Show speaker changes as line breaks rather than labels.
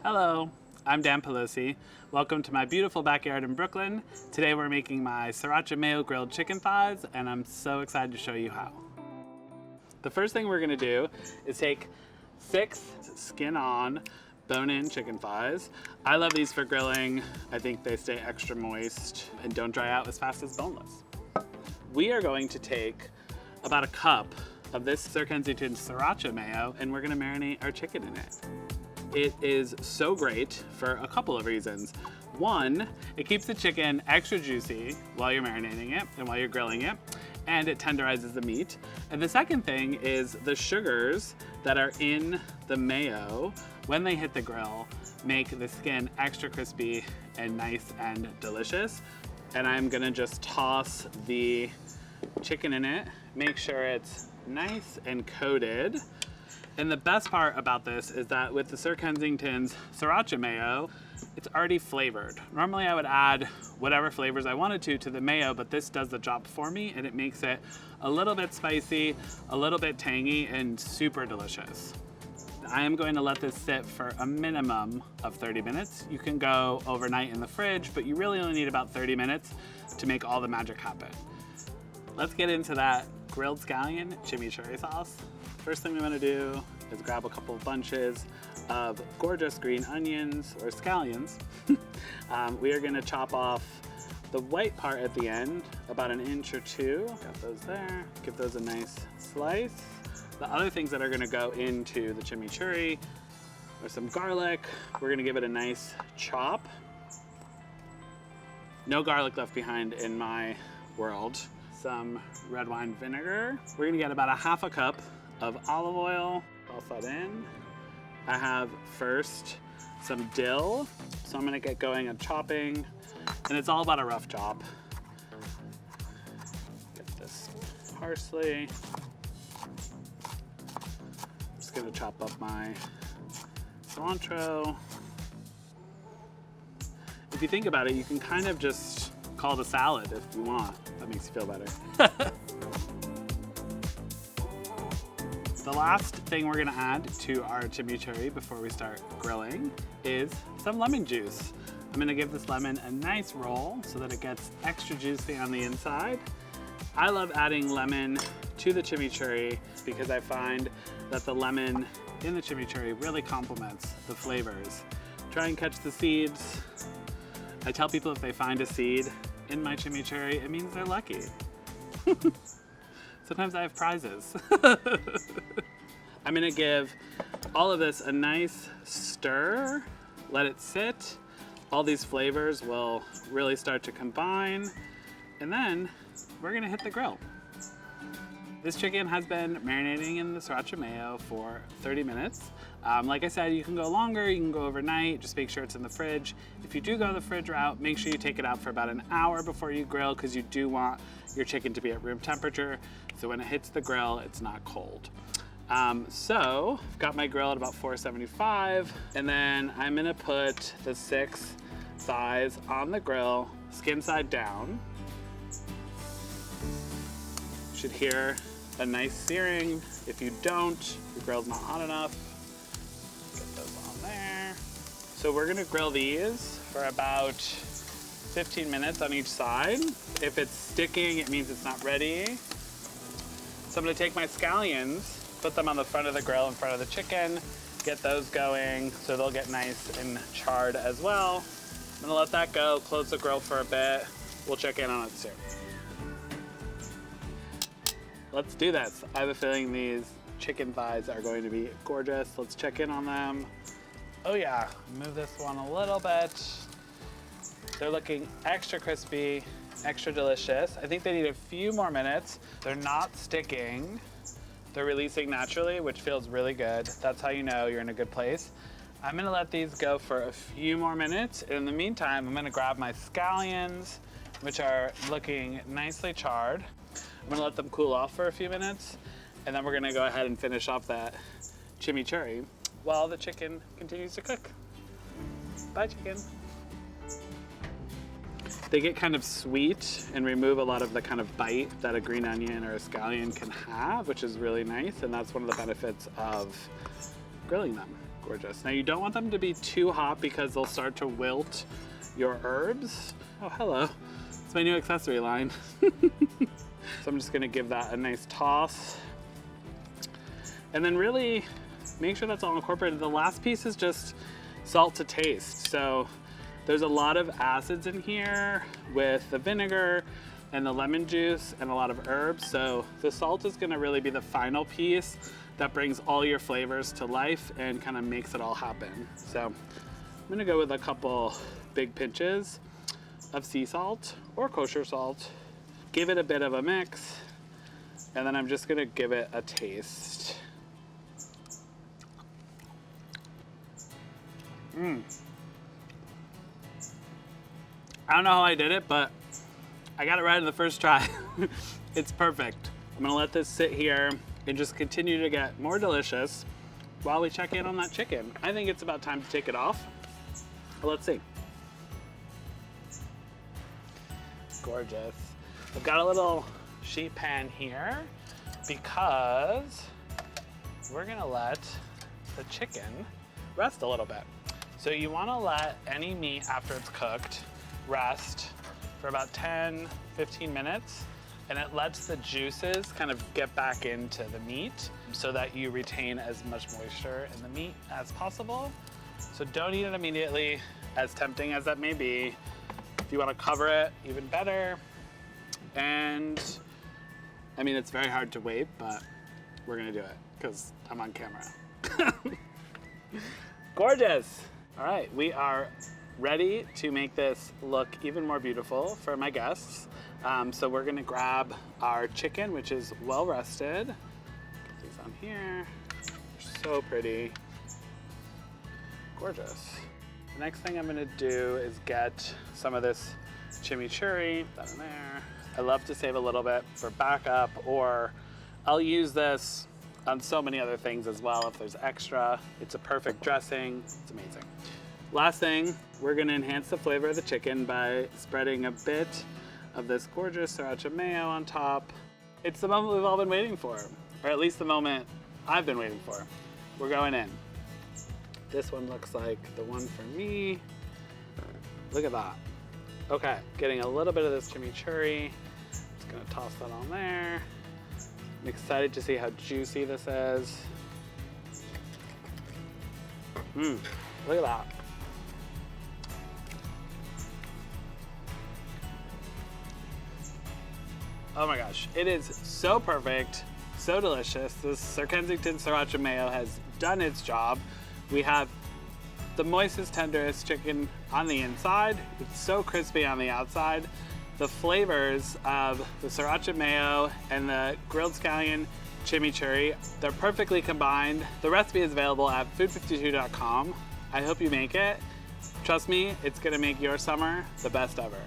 Hello, I'm Dan Pelosi. Welcome to my beautiful backyard in Brooklyn. Today we're making my Sriracha Mayo-Grilled chicken thighs, and I'm so excited to show you how. The first thing we're gonna do is take 6 skin-on, bone-in chicken thighs. I love these for grilling. I think they stay extra moist and don't dry out as fast as boneless. We are going to take about a cup of this Kensington Sriracha mayo, and we're gonna marinate our chicken in it. It is so great for a couple of reasons. One, it keeps the chicken extra juicy while you're marinating it and while you're grilling it, and it tenderizes the meat. And the second thing is the sugars that are in the mayo, when they hit the grill, make the skin extra crispy and nice and delicious. And I'm gonna just toss the chicken in it, make sure it's nice and coated. And the best part about this is that with the Sir Kensington's Sriracha mayo, it's already flavored. Normally I would add whatever flavors I wanted to the mayo, but this does the job for me, and it makes it a little bit spicy, a little bit tangy, and super delicious. I am going to let this sit for a minimum of 30 minutes. You can go overnight in the fridge, but you really only need about 30 minutes to make all the magic happen. Let's get into that grilled scallion chimichurri sauce. First thing we want to do is grab a couple of bunches of gorgeous green onions, or scallions. We are going to chop off the white part at the end, about 1 inch or 2. Got those there. Give those a nice slice. The other things that are going to go into the chimichurri are some garlic. We're going to give it a nice chop. No garlic left behind in my world. Some red wine vinegar. We're going to get about 1/2 cup of olive oil. Toss that in. I have first some dill, so I'm gonna get going on chopping, and it's all about a rough chop. Get this parsley. I'm just gonna chop up my cilantro. If you think about it, you can kind of just call it a salad if you want. That makes you feel better. The last thing we're gonna add to our chimichurri before we start grilling is some lemon juice. I'm gonna give this lemon a nice roll so that it gets extra juicy on the inside. I love adding lemon to the chimichurri because I find that the lemon in the chimichurri really complements the flavors. Try and catch the seeds. I tell people if they find a seed in my chimichurri, it means they're lucky. Sometimes I have prizes. I'm gonna give all of this a nice stir, let it sit. All these flavors will really start to combine, and then we're gonna hit the grill. This chicken has been marinating in the Sriracha mayo for 30 minutes. Like I said, you can go longer, you can go overnight, just make sure it's in the fridge. If you do go the fridge route, make sure you take it out for about 1 hour before you grill, because you do want your chicken to be at room temperature, so when it hits the grill, it's not cold. So, I've got my grill at about 475, and then I'm gonna put the 6 thighs on the grill, skin side down. You should hear a nice searing. If you don't, your grill's not hot enough. Get those on there. So we're gonna grill these for about 15 minutes on each side. If it's sticking, it means it's not ready. So I'm gonna take my scallions, put them on the front of the grill in front of the chicken, get those going so they'll get nice and charred as well. I'm gonna let that go, close the grill for a bit. We'll check in on it soon. Let's do this. I have a feeling these chicken thighs are going to be gorgeous. Let's check in on them. Oh yeah, move this one a little bit. They're looking extra crispy, extra delicious. I think they need a few more minutes. They're not sticking. They're releasing naturally, which feels really good. That's how you know you're in a good place. I'm gonna let these go for a few more minutes. In the meantime, I'm gonna grab my scallions, which are looking nicely charred. I'm gonna let them cool off for a few minutes, and then we're gonna go ahead and finish off that chimichurri while the chicken continues to cook. Bye, chicken. They get kind of sweet and remove a lot of the kind of bite that a green onion or a scallion can have, which is really nice, and that's one of the benefits of grilling them. Gorgeous. Now you don't want them to be too hot because they'll start to wilt your herbs. Oh, hello. It's my new accessory line. So I'm just gonna give that a nice toss. And then really make sure that's all incorporated. The last piece is just salt to taste. So there's a lot of acids in here with the vinegar and the lemon juice and a lot of herbs. So the salt is gonna really be the final piece that brings all your flavors to life and kind of makes it all happen. So I'm gonna go with a couple big pinches of sea salt or kosher salt. Give it a bit of a mix, and then I'm just gonna give it a taste. I don't know how I did it, but I got it right in the first try. It's perfect. I'm gonna let this sit here and just continue to get more delicious while we check in on that chicken. I think it's about time to take it off. Well, let's see. Gorgeous. I've got a little sheet pan here because we're gonna let the chicken rest a little bit. So you wanna let any meat after it's cooked rest for about 10-15 minutes, and it lets the juices kind of get back into the meat so that you retain as much moisture in the meat as possible. So don't eat it immediately, as tempting as that may be. If you want to cover it, even better. And I mean, it's very hard to wait, but we're gonna do it because I'm on camera. Gorgeous. All right, we are ready to make this look even more beautiful for my guests. So we're gonna grab our chicken, which is well rested. Get these on here. They're so pretty. Gorgeous. The next thing I'm gonna do is get some of this chimichurri, that in there. I love to save a little bit for backup, or I'll use this on so many other things as well if there's extra. It's a perfect dressing, it's amazing. Last thing, we're gonna enhance the flavor of the chicken by spreading a bit of this gorgeous Sriracha mayo on top. It's the moment we've all been waiting for, or at least the moment I've been waiting for. We're going in. This one looks like the one for me. Look at that. Okay, getting a little bit of this chimichurri. Just gonna toss that on there. I'm excited to see how juicy this is. Look at that. Oh my gosh, it is so perfect, so delicious. This Sir Kensington Sriracha mayo has done its job. We have the moistest, tenderest chicken on the inside. It's so crispy on the outside. The flavors of the Sriracha mayo and the grilled scallion chimichurri, they're perfectly combined. The recipe is available at food52.com. I hope you make it. Trust me, it's gonna make your summer the best ever.